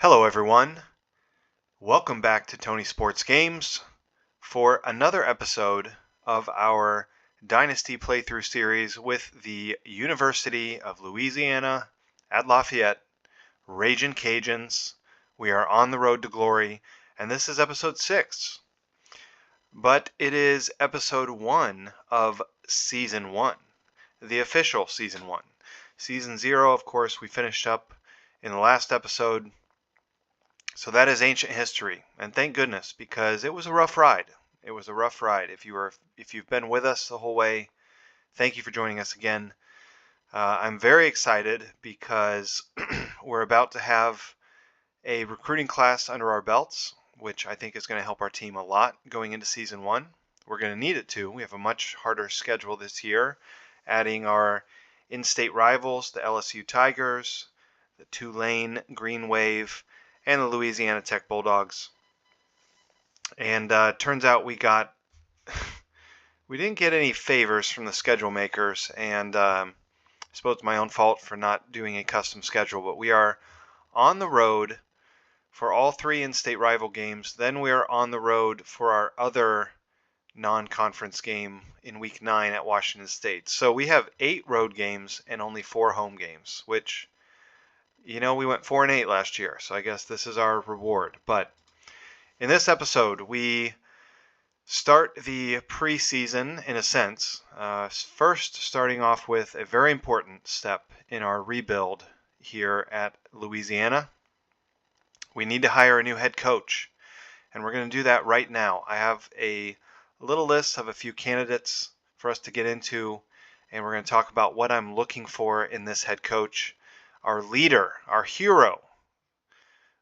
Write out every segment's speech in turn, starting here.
Hello, everyone. Welcome back to Tony Sports Games for another episode of our Dynasty playthrough series with the University of Louisiana at Lafayette, Ragin Cajuns. We are on the road to glory, and this is episode 6. But it is episode 1 of season 1, the official season 1. Season 0, of course, we finished up in the last episode. So that is ancient history, and thank goodness, because it was a rough ride. It was a rough ride. If you've been with us the whole way, thank you for joining us again. I'm very excited because we're about to have a recruiting class under our belts, which I think is going to help our team a lot going into season 1. We're going to need it to. We have a much harder schedule this year, adding our in-state rivals, the LSU Tigers, the Tulane Green Wave, and the Louisiana Tech Bulldogs. And turns out we didn't get any favors from the schedule makers, and I suppose it's my own fault for not doing a custom schedule, but we are on the road for all 3 in-state rival games. Then we are on the road for our other non-conference game in week 9 at Washington State. So we have 8 road games and only 4 home games, which, we went 4-8 last year, so I guess this is our reward. But in this episode, we start the preseason in a sense, first starting off with a very important step in our rebuild here at Louisiana. We need to hire a new head coach, and we're going to do that right now. I have a little list of a few candidates for us to get into, and we're going to talk about what I'm looking for in this head coach. Our leader, our hero,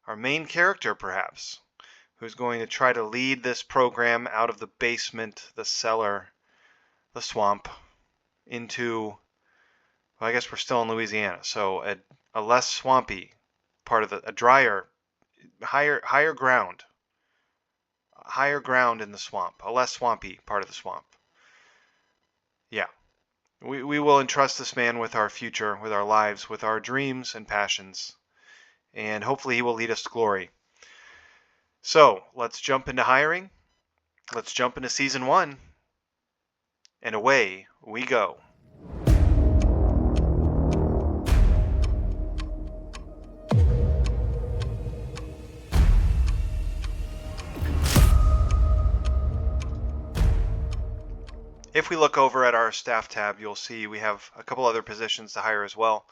our main character perhaps, who's going to try to lead this program out of the basement, the cellar, the swamp, into, well, I guess we're still in Louisiana, so a less swampy part of a drier, higher ground in the swamp, a less swampy part of the swamp. Yeah. We will entrust this man with our future, with our lives, with our dreams and passions, and hopefully he will lead us to glory. So let's jump into hiring. Let's jump into season 1, and away we go. If we look over at our staff tab, you'll see we have a couple other positions to hire as well.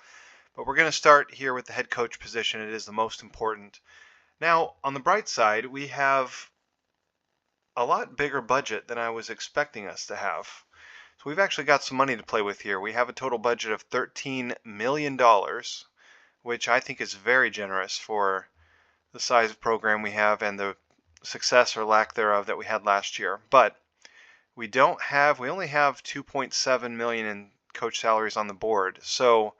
But we're going to start here with the head coach position. It is the most important. Now, on the bright side, we have a lot bigger budget than I was expecting us to have. So we've actually got some money to play with here. We have a total budget of $13 million, which I think is very generous for the size of program we have and the success or lack thereof that we had last year. But we only have $2.7 million in coach salaries on the board. So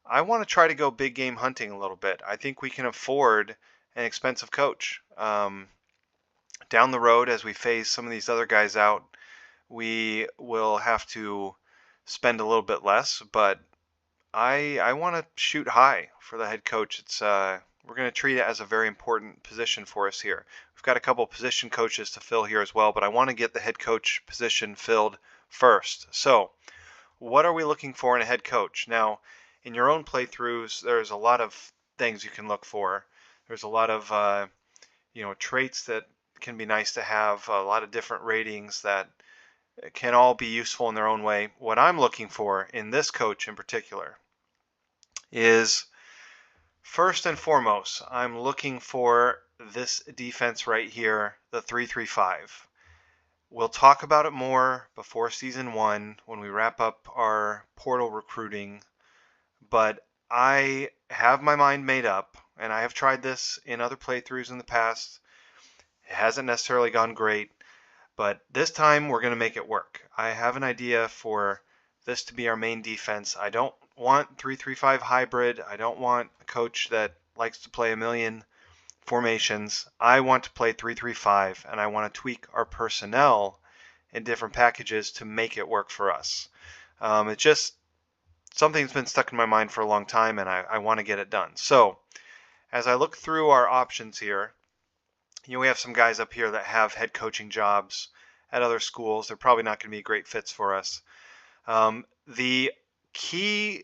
I want to try to go big game hunting a little bit. I think we can afford an expensive coach. Down the road, as we phase some of these other guys out, we will have to spend a little bit less, but I want to shoot high for the head coach. We're going to treat it as a very important position for us here. We've got a couple position coaches to fill here as well, but I want to get the head coach position filled first. So what are we looking for in a head coach? Now, in your own playthroughs, there's a lot of things you can look for. There's a lot of traits that can be nice to have, a lot of different ratings that can all be useful in their own way. What I'm looking for in this coach in particular is, first and foremost, I'm looking for this defense right here, the 3-3-5. We'll talk about it more before season 1 when we wrap up our portal recruiting, but I have my mind made up, and I have tried this in other playthroughs in the past. It hasn't necessarily gone great, but this time we're going to make it work. I have an idea for this to be our main defense. I don't want 3-3-5 hybrid. I don't want a coach that likes to play a million formations. I want to play 3-3-5, and I want to tweak our personnel in different packages to make it work for us. It's just something that's been stuck in my mind for a long time, and I want to get it done. So as I look through our options here, we have some guys up here that have head coaching jobs at other schools. They're probably not going to be great fits for us. The key,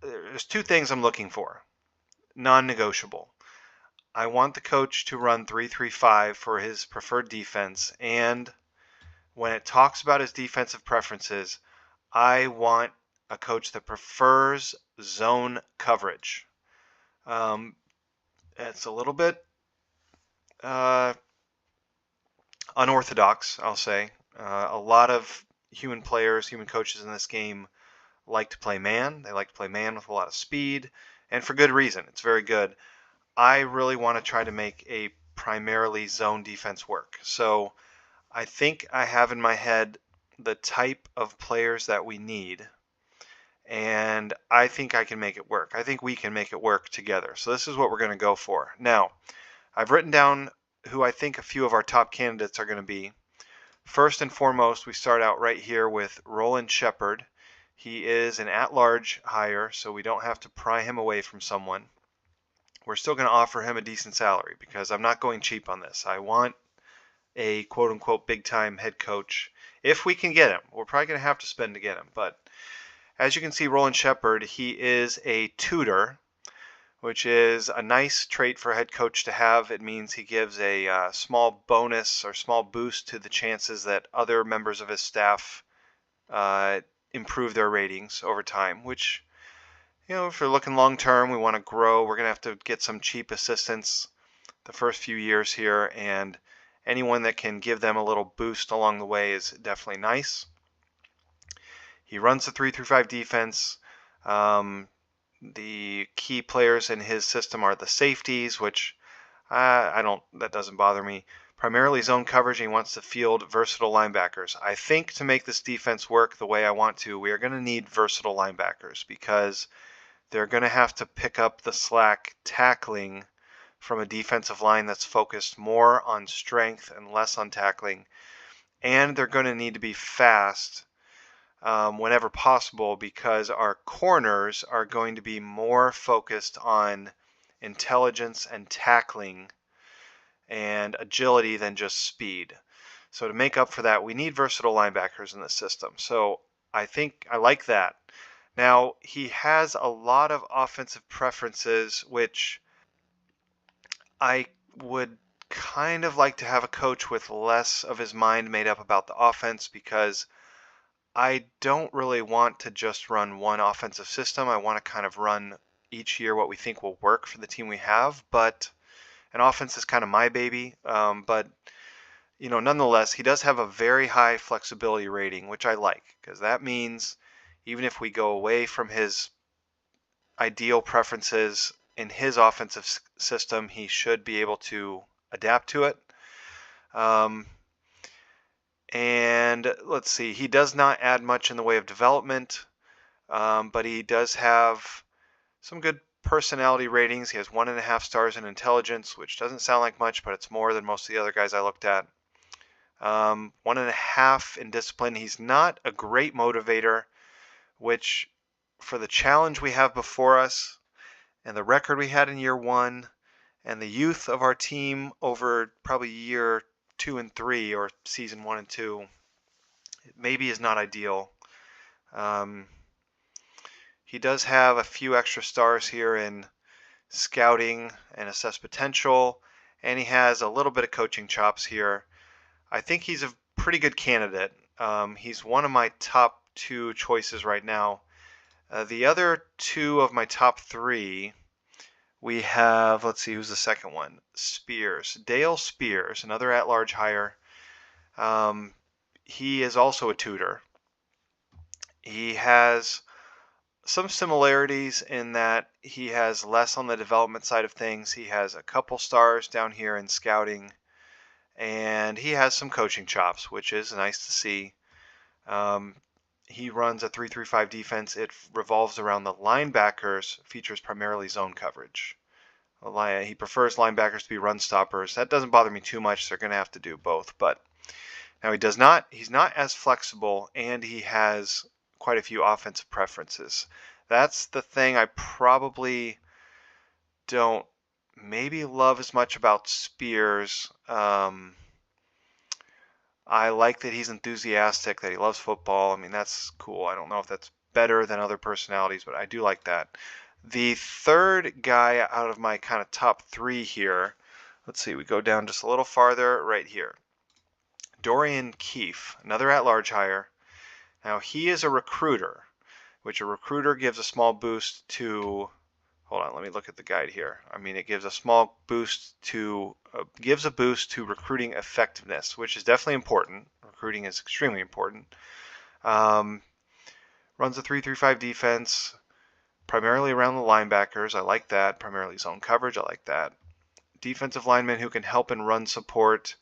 there's two things I'm looking for, non-negotiable. I want the coach to run 3-3-5 for his preferred defense, and when it talks about his defensive preferences, I want a coach that prefers zone coverage. It's a little bit unorthodox, I'll say. A lot of human coaches in this game like to play man. They like to play man with a lot of speed, and for good reason. It's very good. I really want to try to make a primarily zone defense work. So I think I have in my head the type of players that we need, and I think I can make it work. I think we can make it work together. So this is what we're going to go for. Now, I've written down who I think a few of our top candidates are going to be. First and foremost, we start out right here with Roland Shepard. He is an at-large hire, so we don't have to pry him away from someone. We're still going to offer him a decent salary because I'm not going cheap on this. I want a quote-unquote big-time head coach. If we can get him, we're probably going to have to spend to get him. But as you can see, Roland Shepard, he is a tutor, which is a nice trait for a head coach to have. It means he gives a small bonus or small boost to the chances that other members of his staff improve their ratings over time, which, if we're looking long term, we want to grow, we're going to have to get some cheap assistants the first few years here, and anyone that can give them a little boost along the way is definitely nice. He runs the 3-3-5 defense. The key players in his system are the safeties, which that doesn't bother me. Primarily zone coverage, and he wants to field versatile linebackers. I think to make this defense work the way I want to, we are going to need versatile linebackers because they're going to have to pick up the slack tackling from a defensive line that's focused more on strength and less on tackling. And they're going to need to be fast whenever possible because our corners are going to be more focused on intelligence and tackling and agility than just speed. So to make up for that, we need versatile linebackers in the system. So I think I like that. Now, he has a lot of offensive preferences, which I would kind of like to have a coach with less of his mind made up about the offense because I don't really want to just run one offensive system. I want to kind of run each year what we think will work for the team we have, but an offense is kind of my baby. But nonetheless, he does have a very high flexibility rating, which I like because that means even if we go away from his ideal preferences in his offensive system, he should be able to adapt to it. And let's see, he does not add much in the way of development, but he does have some good personality ratings. He has 1.5 stars in intelligence, which doesn't sound like much, but it's more than most of the other guys I looked at. 1.5 in discipline. He's not a great motivator, which for the challenge we have before us and the record we had in year 1 and the youth of our team over probably year 2 and 3 or season 1 and 2, it maybe is not ideal. He does have a few extra stars here in scouting and assess potential, and he has a little bit of coaching chops here. I think he's a pretty good candidate. He's one of my top 2 choices right now. The other 2 of my top 3, we have, let's see, who's the second one? Spears. Dale Spears, another at-large hire. He is also a tutor. He has some similarities in that he has less on the development side of things. He has a couple stars down here in scouting, and he has some coaching chops, which is nice to see. He runs a 3-3-5 defense. It revolves around the linebackers, features primarily zone coverage. He prefers linebackers to be run stoppers. That doesn't bother me too much. They're going to have to do both. But now he's not as flexible, and he has quite a few offensive preferences. That's the thing I probably don't maybe love as much about Spears. I like that he's enthusiastic, that he loves football. I mean, that's cool. I don't know if that's better than other personalities, but I do like that. The third guy out of my kind of top three here, let's see, we go down just a little farther right here. Dorian Keefe, another at-large hire. Now, he is a recruiter, which a recruiter gives a small boost to, hold on, let me look at the guide here. I mean, it gives a small boost to, gives a boost to recruiting effectiveness, which is definitely important. Recruiting is extremely important. Runs a 3-3-5 defense, primarily around the linebackers. I like that. Primarily zone coverage. I like that. Defensive linemen who can help in run support.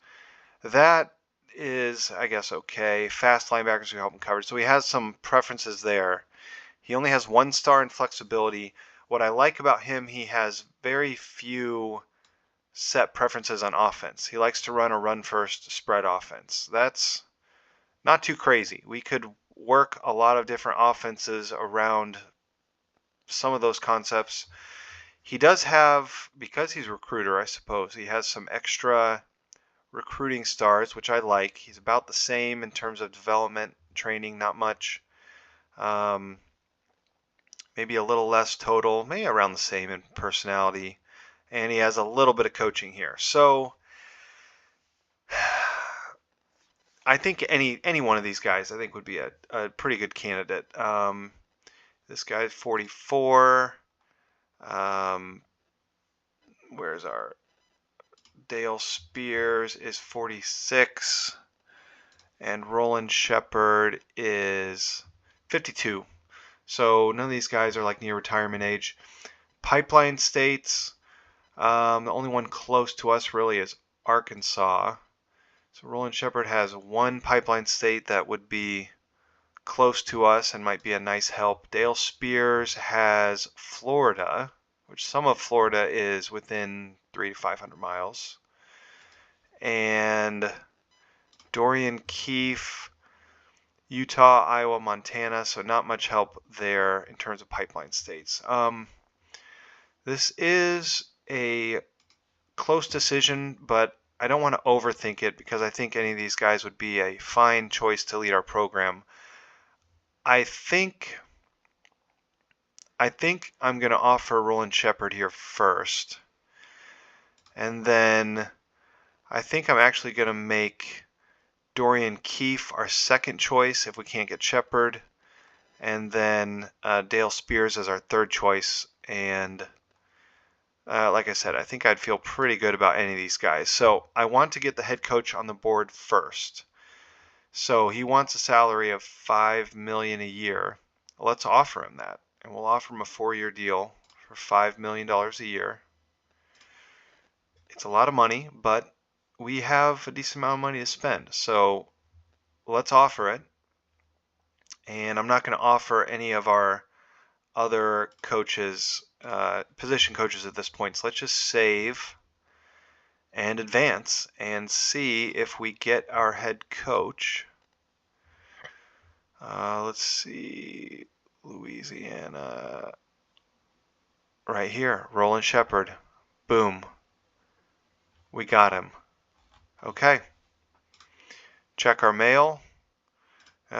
That is, I guess, okay. Fast linebackers who help in coverage. So he has some preferences there. He only has 1 star in flexibility. What I like about him, he has very few set preferences on offense. He likes to run a run-first spread offense. That's not too crazy. We could work a lot of different offenses around some of those concepts. He does have, because he's a recruiter, I suppose, he has some extra recruiting stars, which I like. He's about the same in terms of development, training, not much. Maybe a little less total, maybe around the same in personality. And he has a little bit of coaching here. So I think any one of these guys, I think, would be a pretty good candidate. This guy's 44. Where's our Dale Spears is 46, and Roland Shepard is 52. So none of these guys are like near retirement age. Pipeline states, the only one close to us really is Arkansas. So Roland Shepard has 1 pipeline state that would be close to us and might be a nice help. Dale Spears has Florida, which some of Florida is within 300 to 500 miles. And Dorian Keefe, Utah, Iowa, Montana, so not much help there in terms of pipeline states. This is a close decision, but I don't want to overthink it because I think any of these guys would be a fine choice to lead our program. I think I'm going to offer Roland Shepard here first. And then I think I'm actually going to make Dorian Keefe our second choice if we can't get Shepard. And then Dale Spears as our third choice. And like I said, I think I'd feel pretty good about any of these guys. So I want to get the head coach on the board first. So he wants a salary of $5 million a year. Let's offer him that. And we'll offer him a 4-year deal for $5 million a year. It's a lot of money, but we have a decent amount of money to spend. So let's offer it. And I'm not going to offer any of our other coaches, position coaches at this point. So let's just save and advance and see if we get our head coach. Let's see, Louisiana, right here, Roland Shepard. Boom. We got him. Okay. Check our mail.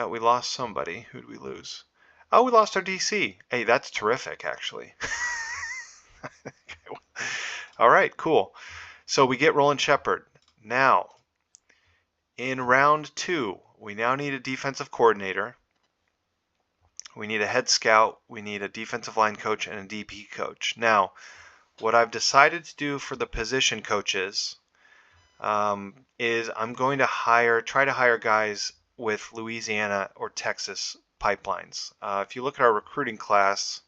We lost somebody. Who did we lose? Oh, we lost our DC. Hey, that's terrific, actually. All right, cool. So we get Roland Shepard. Now, in round 2, we now need a defensive coordinator. We need a head scout. We need a defensive line coach and a DP coach. Now, what I've decided to do for the position coaches is I'm going to try to hire guys with Louisiana or Texas pipelines. If you look at our recruiting class,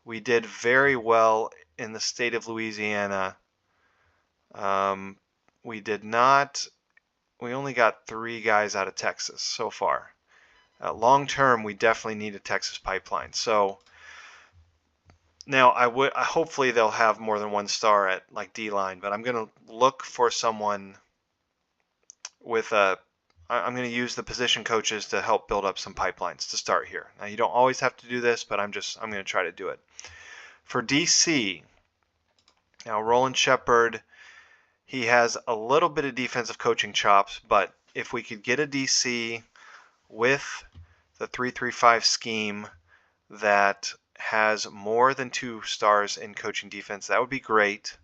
we did very well in the state of Louisiana. We only got 3 guys out of Texas so far. Long term, we definitely need a Texas pipeline. So now hopefully they'll have more than 1 star at like D-line, but I'm going to look for someone with I'm going to use the position coaches to help build up some pipelines to start here. Now you don't always have to do this, but I'm going to try to do it. For DC, Now, Roland Shepard, he has a little bit of defensive coaching chops, but if we could get a DC with the 3-3-5 scheme that has more than 2 stars in coaching defense, that would be great.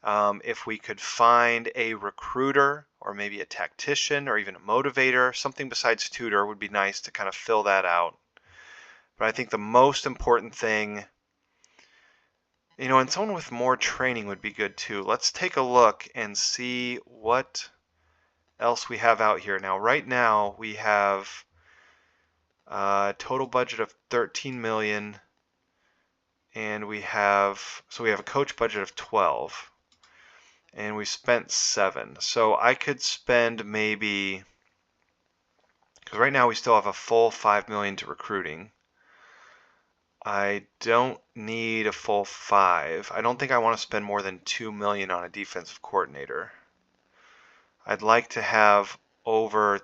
If we could find a recruiter or maybe a tactician or even a motivator, something besides tutor would be nice to kind of fill that out. But I think the most important thing, and someone with more training would be good too. Let's take a look and see what else we have out here. Now, right now we have a total budget of 13 million, and we have a coach budget of 12. And we spent 7. So I could spend maybe, because right now we still have a full 5 million to recruiting. I don't need a full 5. I don't think I want to spend more than 2 million on a defensive coordinator. I'd like to have over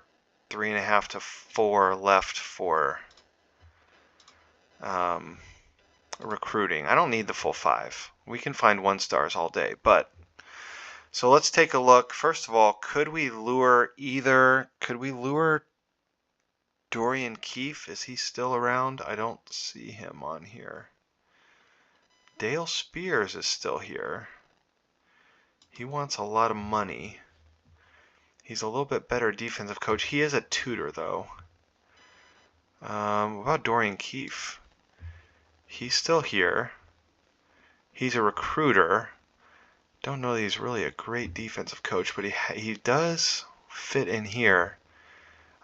3.5 to 4 left for recruiting. I don't need the full 5. We can find 1 stars all day, but so let's take a look. First of all, could we lure Dorian Keefe? Is he still around? I don't see him on here. Dale Spears is still here. He wants a lot of money. He's a little bit better defensive coach. He is a tutor, though. What about Dorian Keefe? He's still here. He's a recruiter. Don't know that he's really a great defensive coach, but he does fit in here.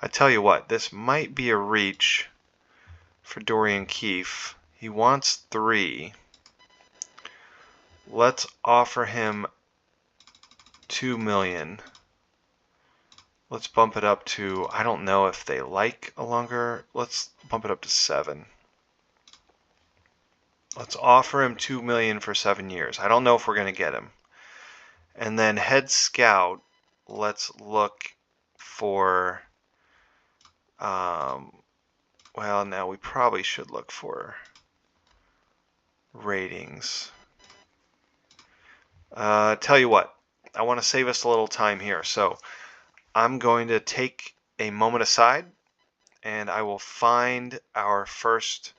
I tell you what, this might be a reach for Dorian Keefe. He wants 3. Let's offer him 2 million. Let's bump it up to, I don't know if they like a longer, let's bump it up to 7. Let's offer him 2 million for 7 years. I don't know if we're going to get him. And then head scout, let's look for, well, now we probably should look for ratings. Tell you what, I want to save us a little time here. So I'm going to take a moment aside and I will find our first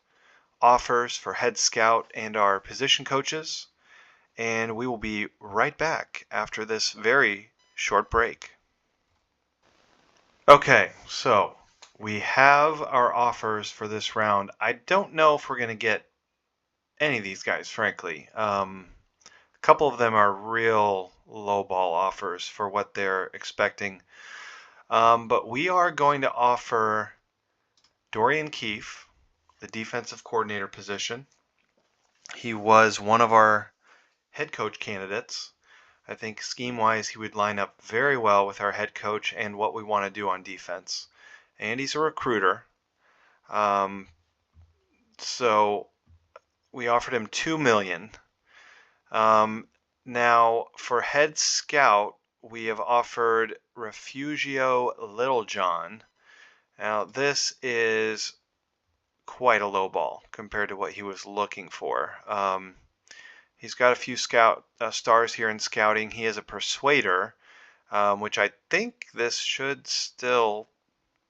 offers for head scout and our position coaches. And we will be right back after this very short break. Okay, so we have our offers for this round. I don't know if we're going to get any of these guys, frankly. A couple of them are real lowball offers for what they're expecting. But we are going to offer Dorian Keefe, the defensive coordinator position. He was one of our head coach candidates. I think scheme-wise he would line up very well with our head coach and what we want to do on defense. And he's a recruiter. So we offered him 2 million. Now for head scout, we have offered Refugio Littlejohn. Now this is quite a low ball compared to what he was looking for. He's got a few stars here in scouting. He is a persuader, which I think this should still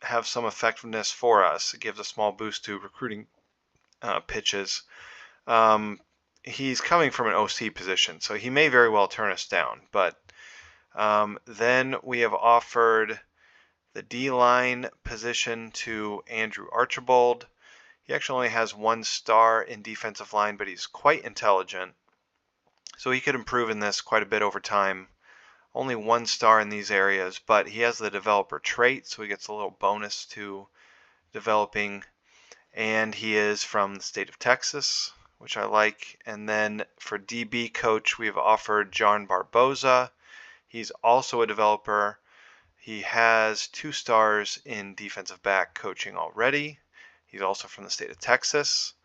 have some effectiveness for us. It gives a small boost to recruiting pitches. He's coming from an OC position, so he may very well turn us down. But then we have offered the D-line position to Andrew Archibald. He actually only has 1 star in defensive line, but he's quite intelligent. So he could improve in this quite a bit over time. Only 1 star in these areas, but he has the developer trait, so he gets a little bonus to developing. And he is from the state of Texas, which I like. And then for DB coach, we've offered John Barboza. He's also a developer. He has 2 stars in defensive back coaching already. He's also from the state of Texas.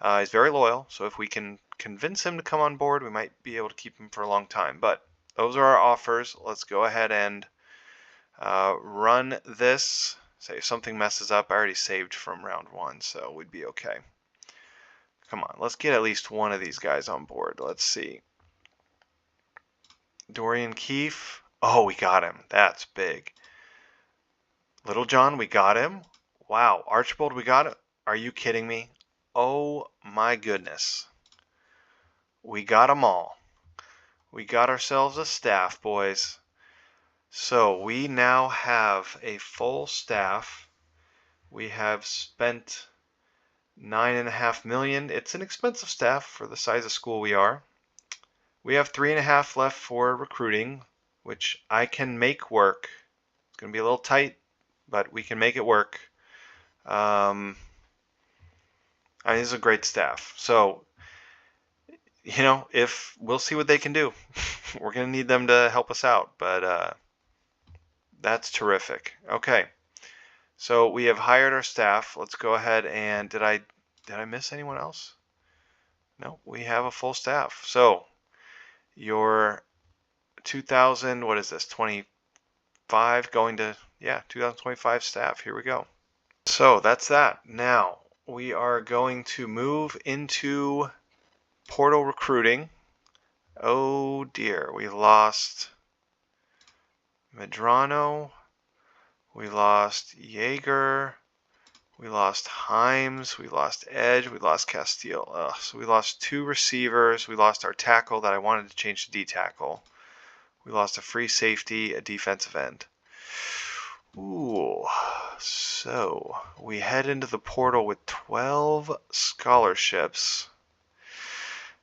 He's very loyal, so if we can convince him to come on board, we might be able to keep him for a long time. But those are our offers. Let's go ahead and run this. Say if something messes up, I already saved from round 1, so we'd be okay. Come on, let's get at least one of these guys on board. Let's see. Dorian Keefe. Oh, we got him. That's big. Little John, we got him. Wow. Archibald, we got him. Are you kidding me? Oh my goodness. We got them all. We got ourselves a staff, boys. So we now have a full staff. We have spent $9.5 million. It's an expensive staff for the size of school we are. We have $3.5 left for recruiting, which I can make work. It's going to be a little tight, but we can make it work. This is a great staff. So, if we'll see what they can do. We're going to need them to help us out, but that's terrific. Okay. So we have hired our staff. Let's go ahead and did I miss anyone else? No, we have a full staff. So your 2000, what is this? 25 going to 2025 staff. Here we go. So that's that. Now we are going to move into portal recruiting. Oh dear, we lost Medrano. We lost Jaeger, we lost Himes, we lost Edge, we lost Castile. So we lost 2 receivers. We lost our tackle that I wanted to change to D-tackle. We lost a free safety, a defensive end. Ooh, so we head into the portal with 12 scholarships.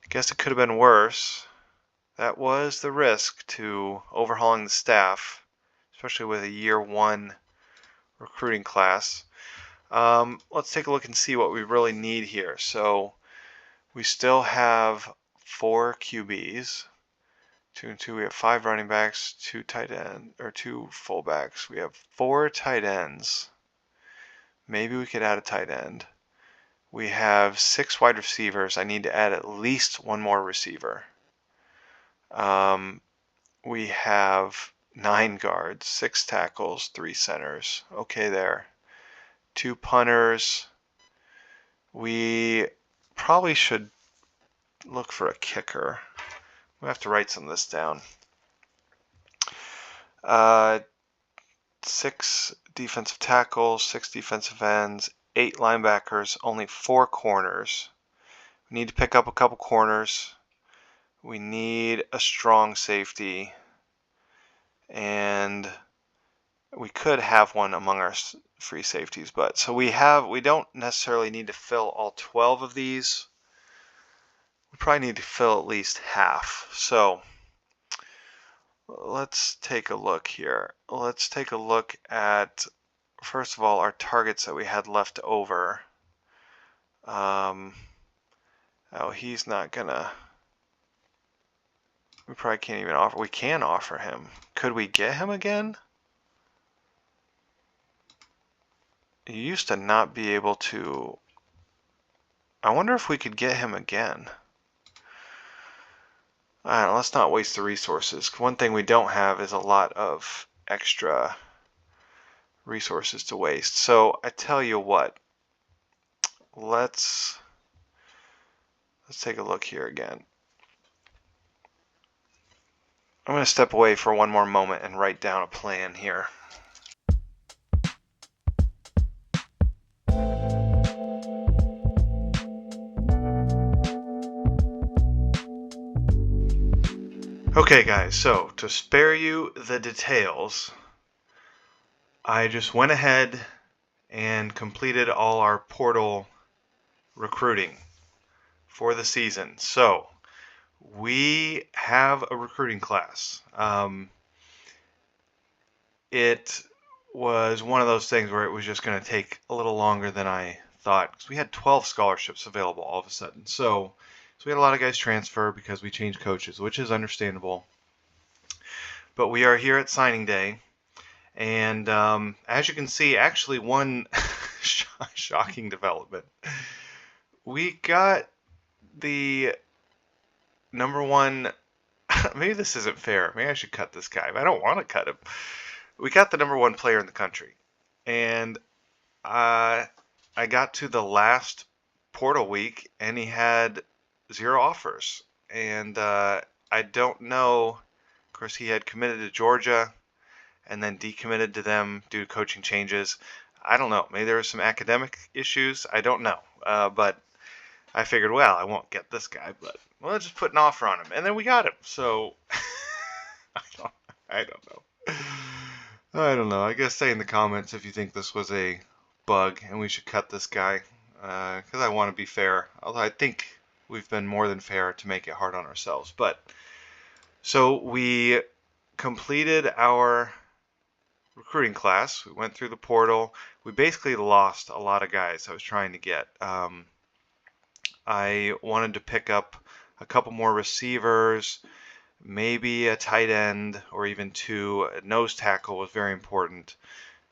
I guess it could have been worse. That was the risk to overhauling the staff, especially with a year 1 recruiting class. Let's take a look and see what we really need here. So we still have 4 QBs, 2 and 2. We have 5 running backs, 2 tight end or 2 fullbacks. We have 4 tight ends. Maybe we could add a tight end. We have 6 wide receivers. I need to add at least 1 more receiver. We have 9 guards, 6 tackles, 3 centers. Okay there. 2 punters. We probably should look for a kicker. We have to write some of this down. 6 defensive tackles, 6 defensive ends, 8 linebackers, only 4 corners. We need to pick up a couple corners. We need a strong safety. And we could have one among our free safeties, but so we don't necessarily need to fill all 12 of these. We probably need to fill at least half. So let's take a look here. Let's take a look at, first of all, our targets that we had left over. He's not gonna. We probably can't even offer. We can offer him. Could we get him again? You used to not be able to. I wonder if we could get him again. Alright, let's not waste the resources. One thing we don't have is a lot of extra resources to waste. So I tell you what. Let's take a look here again. I'm going to step away for one more moment and write down a plan here. Okay guys, so to spare you the details, I just went ahead and completed all our portal recruiting for the season. So we have a recruiting class. It was one of those things where it was just going to take a little longer than I thought, because we had 12 scholarships available all of a sudden. So we had a lot of guys transfer because we changed coaches, which is understandable. But we are here at signing day, and as you can see, actually one shocking development. We got the number 1. Maybe this isn't fair. Maybe I should cut this guy. But I don't want to cut him. We got the number 1 player in the country, and I got to the last portal week, and he had 0 offers. And I don't know. course, he had committed to Georgia and then decommitted to them due to coaching changes. I don't know. Maybe there were some academic issues. I don't know. But I figured, well, I won't get this guy, but we'll just put an offer on him. And then we got him. So I don't know. I don't know. I guess say in the comments if you think this was a bug and we should cut this guy. Because I want to be fair. Although I think we've been more than fair to make it hard on ourselves. But so we completed our recruiting class. We went through the portal. We basically lost a lot of guys I was trying to get. I wanted to pick up a couple more receivers, maybe a tight end, or even two. A nose tackle was very important.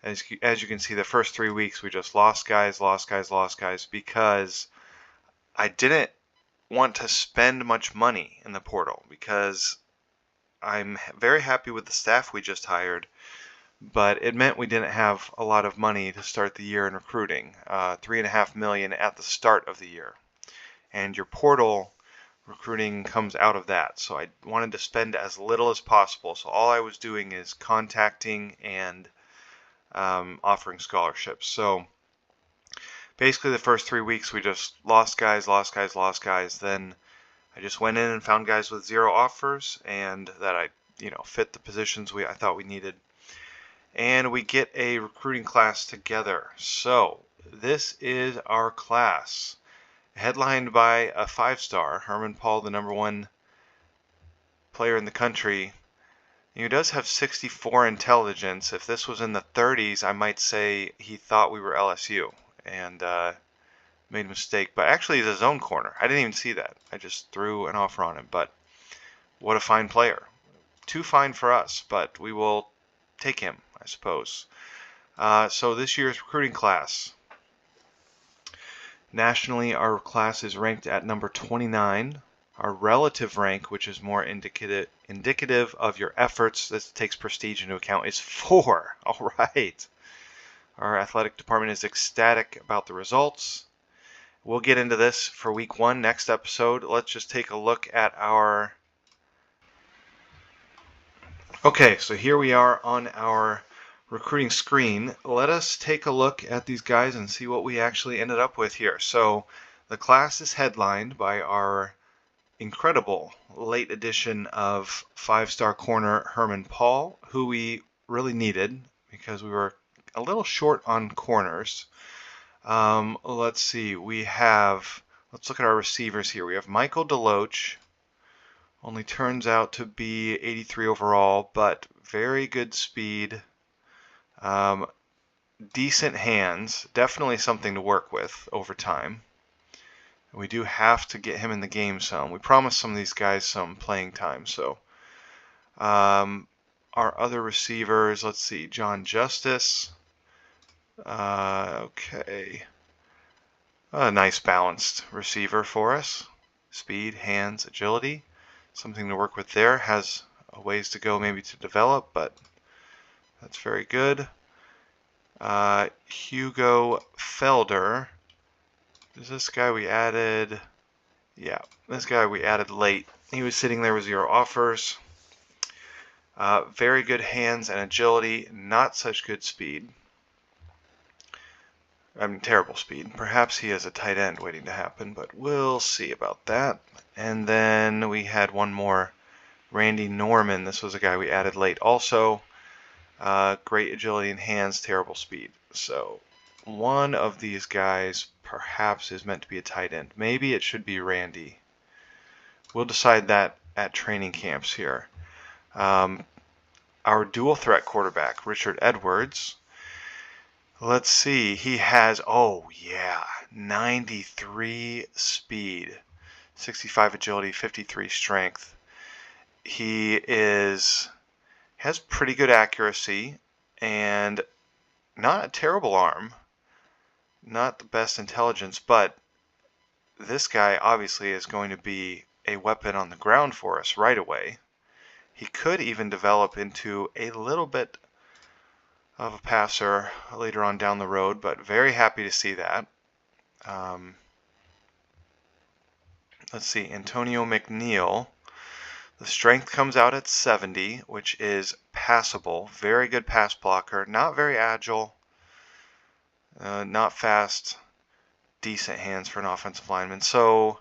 As you can see, the first 3 weeks we just lost guys because I didn't want to spend much money in the portal because I'm very happy with the staff we just hired, but it meant we didn't have a lot of money to start the year in recruiting. $3.5 million at the start of the year, and your portal recruiting comes out of that. So I wanted to spend as little as possible. So all I was doing is contacting and offering scholarships. So basically the first 3 weeks we just lost guys. Then I just went in and found guys with 0 offers and that I fit the positions I thought we needed. And we get a recruiting class together. So this is our class, headlined by a 5-star, Herman Paul, the #1 player in the country. He does have 64 intelligence. If this was in the 30s, I might say he thought we were LSU and made a mistake. But actually, he's his own corner. I didn't even see that. I just threw an offer on him. But what a fine player. Too fine for us, but we will take him, I suppose. So this year's recruiting class. Nationally, our class is ranked at number 29. Our relative rank, which is more indicative of your efforts, this takes prestige into account, is 4. All right. Our athletic department is ecstatic about the results. We'll get into this for week 1 next episode. Let's just take a look at our... Okay, so here we are on our recruiting screen. Let us take a look at these guys and see what we actually ended up with here. So the class is headlined by our incredible late edition of 5-star corner Herman Paul, who we really needed because we were a little short on corners. Let's see, let's look at our receivers here. We have Michael DeLoach, only turns out to be 83 overall, but very good speed, decent hands, definitely something to work with over time. We do have to get him in the game some. We promised some of these guys some playing time. So our other receivers, let's see, John Justice. Okay. A nice balanced receiver for us. Speed, hands, agility. Something to work with there. Has a ways to go maybe to develop, but that's very good. Hugo Felder. Is this guy we added? Yeah, this guy we added late. He was sitting there with 0 offers. Very good hands and agility, not such good speed. I mean, terrible speed. Perhaps he has a tight end waiting to happen, but we'll see about that. And then we had one more, Randy Norman. This was a guy we added late also. Great agility and hands, terrible speed. So one of these guys perhaps is meant to be a tight end. Maybe it should be Randy. We'll decide that at training camps here. Our dual threat quarterback, Richard Edwards. Let's see. He has, 93 speed, 65 agility, 53 strength. He has pretty good accuracy and not a terrible arm. Not the best intelligence, but this guy obviously is going to be a weapon on the ground for us right away. He could even develop into a little bit of a passer later on down the road, but very happy to see that. Let's see, Antonio McNeil. The strength comes out at 70, which is passable. Very good pass blocker. Not very agile. Not fast. Decent hands for an offensive lineman. So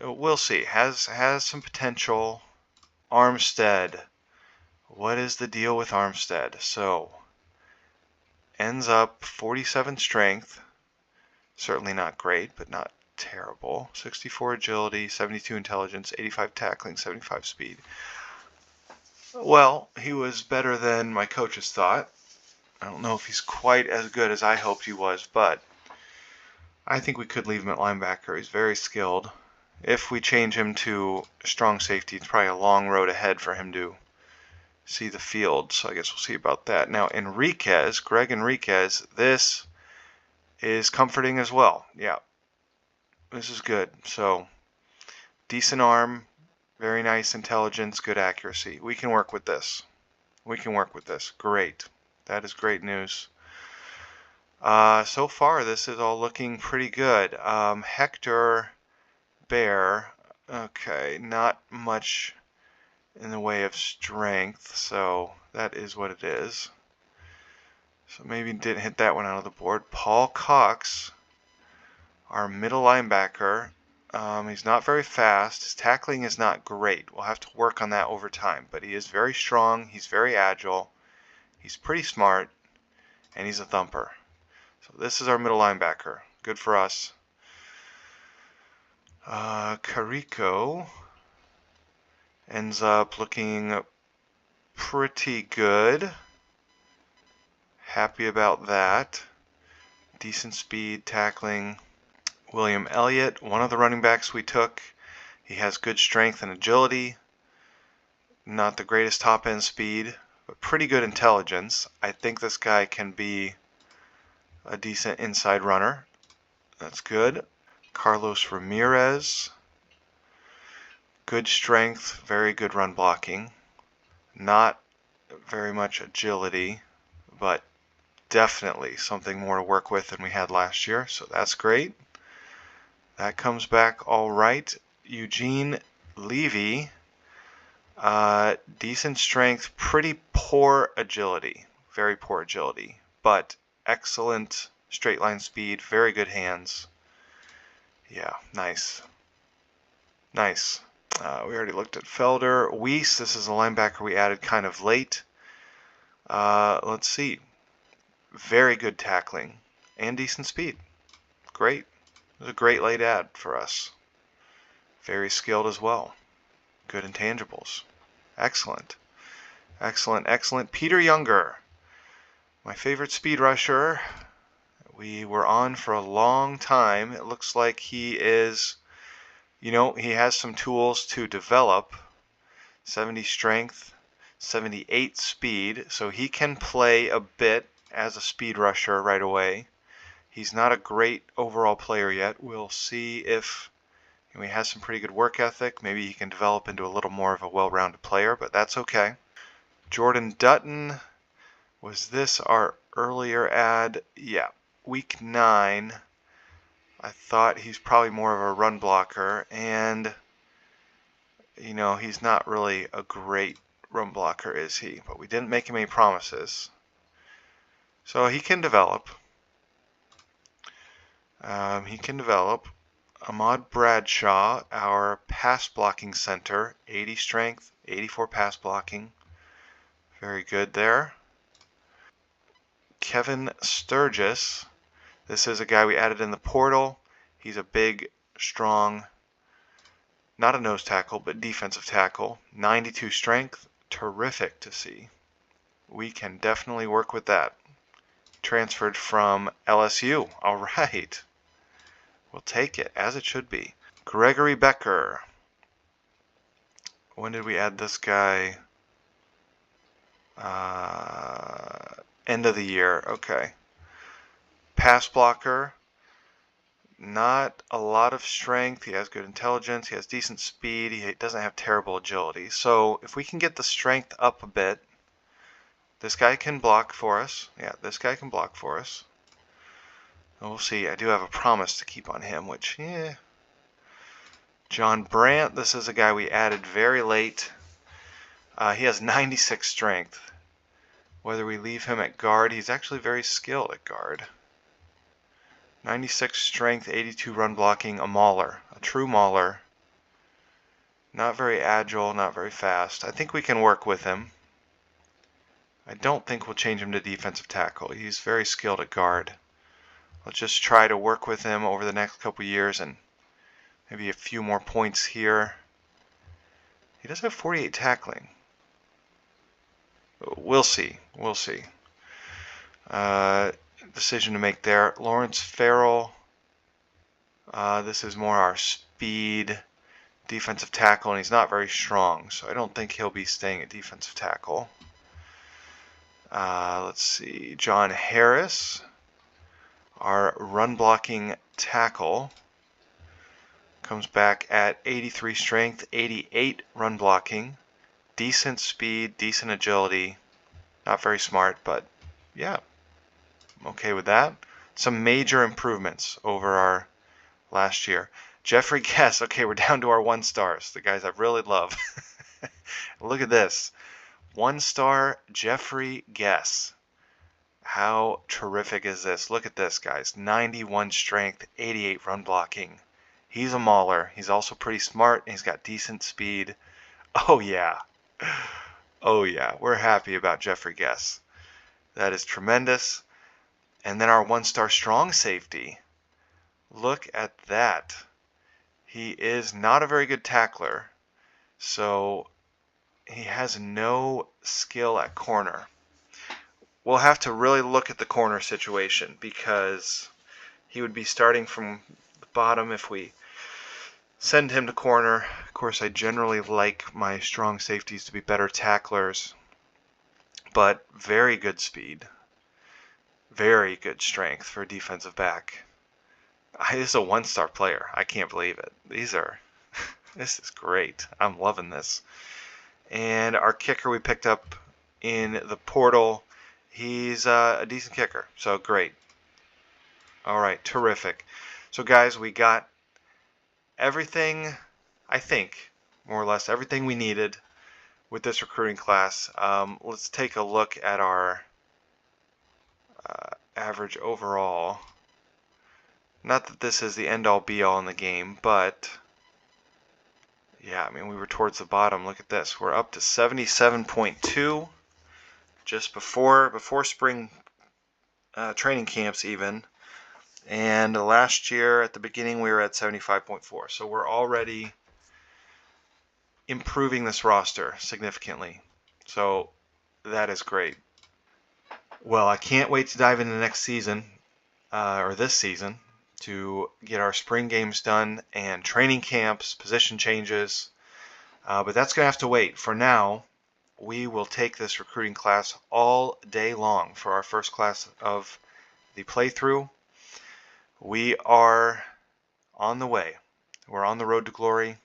we'll see. Has some potential. Armstead. What is the deal with Armstead? So ends up 47 strength. Certainly not great, but not terrible. 64 agility, 72 intelligence, 85 tackling, 75 speed. Well, he was better than my coaches thought. I don't know if he's quite as good as I hoped he was, but I think we could leave him at linebacker. He's very skilled. If we change him to strong safety, it's probably a long road ahead for him to see the field, so I guess we'll see about that. Now, Greg Enriquez, this is comforting as well. Yeah, this is good. So, decent arm, very nice intelligence, good accuracy. We can work with this. Great. That is great news. So far, this is all looking pretty good. Hector Bear, okay, not much in the way of strength, so that is what it is. So maybe didn't hit that one out of the board. Paul Cox, our middle linebacker. He's not very fast. His tackling is not great. We'll have to work on that over time. But he is very strong. He's very agile. He's pretty smart. And he's a thumper. So this is our middle linebacker. Good for us. Carico ends up looking pretty good. Happy about that. Decent speed, tackling. William Elliott, one of the running backs we took. He has good strength and agility. Not the greatest top end speed, but pretty good intelligence. I think this guy can be a decent inside runner. That's good. Carlos Ramirez. Good strength, very good run blocking. Not very much agility, but definitely something more to work with than we had last year, so that's great. That comes back all right. Eugene Levy, decent strength, pretty poor agility, very poor agility, but excellent straight line speed, very good hands. Yeah, nice. Nice. We already looked at Felder. Weiss, this is a linebacker we added kind of late. Let's see. Very good tackling and decent speed. Great. It was a great late ad for us. Very skilled as well. Good intangibles. Excellent. Excellent, excellent. Peter Younger, my favorite speed rusher. We were on for a long time. It looks like he is, he has some tools to develop. 70 strength, 78 speed, so he can play a bit as a speed rusher right away. He's not a great overall player yet. We'll see if he has some pretty good work ethic. Maybe he can develop into a little more of a well-rounded player, but that's okay. Jordan Dutton, was this our earlier ad? Yeah, week 9. I thought he's probably more of a run blocker, and he's not really a great run blocker, is he? But we didn't make him any promises. So he can develop. Ahmad Bradshaw, our pass blocking center, 80 strength, 84 pass blocking. Very good there. Kevin Sturgis, this is a guy we added in the portal. He's a big, strong, not a nose tackle, but defensive tackle. 92 strength, terrific to see. We can definitely work with that. Transferred from LSU. All right. We'll take it, as it should be. Gregory Becker. When did we add this guy? End of the year. Okay. Pass blocker. Not a lot of strength. He has good intelligence. He has decent speed. He doesn't have terrible agility. So if we can get the strength up a bit, this guy can block for us. Yeah, this guy can block for us. We'll see. I do have a promise to keep on him, which, John Brandt, this is a guy we added very late. He has 96 strength. Whether we leave him at guard, he's actually very skilled at guard. 96 strength, 82 run blocking, a mauler, a true mauler. Not very agile, not very fast. I think we can work with him. I don't think we'll change him to defensive tackle. He's very skilled at guard. Let's just try to work with him over the next couple years and maybe a few more points here. He does have 48 tackling. We'll see. We'll see. Decision to make there. Lawrence Farrell. This is more our speed defensive tackle, and he's not very strong, so I don't think he'll be staying at defensive tackle. Let's see. John Harris, our run blocking tackle, comes back at 83 strength, 88 run blocking, decent speed, decent agility. Not very smart, but yeah, I'm okay with that. Some major improvements over our last year. Jeffrey Guess. Okay, we're down to our 1 stars, the guys I really love. Look at this. 1 star Jeffrey Guess. How terrific is this? Look at this, guys. 91 strength, 88 run blocking. He's a mauler. He's also pretty smart, and he's got decent speed. Oh, yeah. Oh, yeah. We're happy about Jeffrey Guess. That is tremendous. And then our 1 star strong safety. Look at that. He is not a very good tackler, so he has no skill at corner. We'll have to really look at the corner situation because he would be starting from the bottom if we send him to corner. Of course, I generally like my strong safeties to be better tacklers, but very good speed, very good strength for a defensive back. This is a 1 star player. I can't believe it. This is great. I'm loving this. And our kicker we picked up in the portal, he's a decent kicker. So great. All right, terrific. So guys, we got everything, I think, more or less everything we needed with this recruiting class. Let's take a look at our average overall. Not that this is the end-all be-all in the game, but yeah, I mean, we were towards the bottom. Look at this. We're up to 77.2 just before spring training camps even. And last year at the beginning we were at 75.4. So we're already improving this roster significantly. So that is great. Well, I can't wait to dive into the next season, or this season, to get our spring games done and training camps, position changes. But that's going to have to wait. For now, we will take this recruiting class all day long for our first class of the playthrough. We are on the way. We're on the road to glory.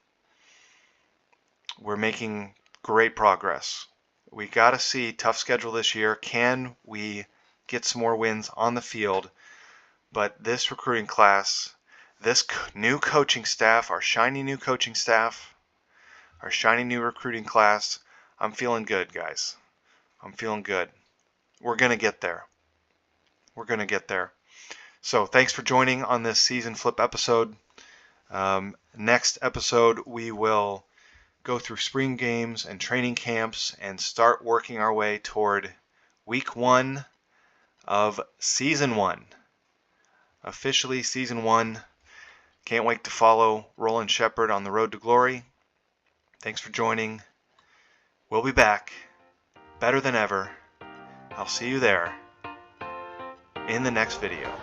We're making great progress. We got to see, tough schedule this year. Can we get some more wins on the field? But this recruiting class, this new coaching staff, our shiny new coaching staff, our shiny new recruiting class, I'm feeling good, guys. I'm feeling good. We're going to get there. We're going to get there. So thanks for joining on this season flip episode. Next episode, we will go through spring games and training camps and start working our way toward week 1 of season 1. Officially season 1. Can't wait to follow Roland Shepard on the road to glory. Thanks for joining. We'll be back better than ever. I'll see you there in the next video.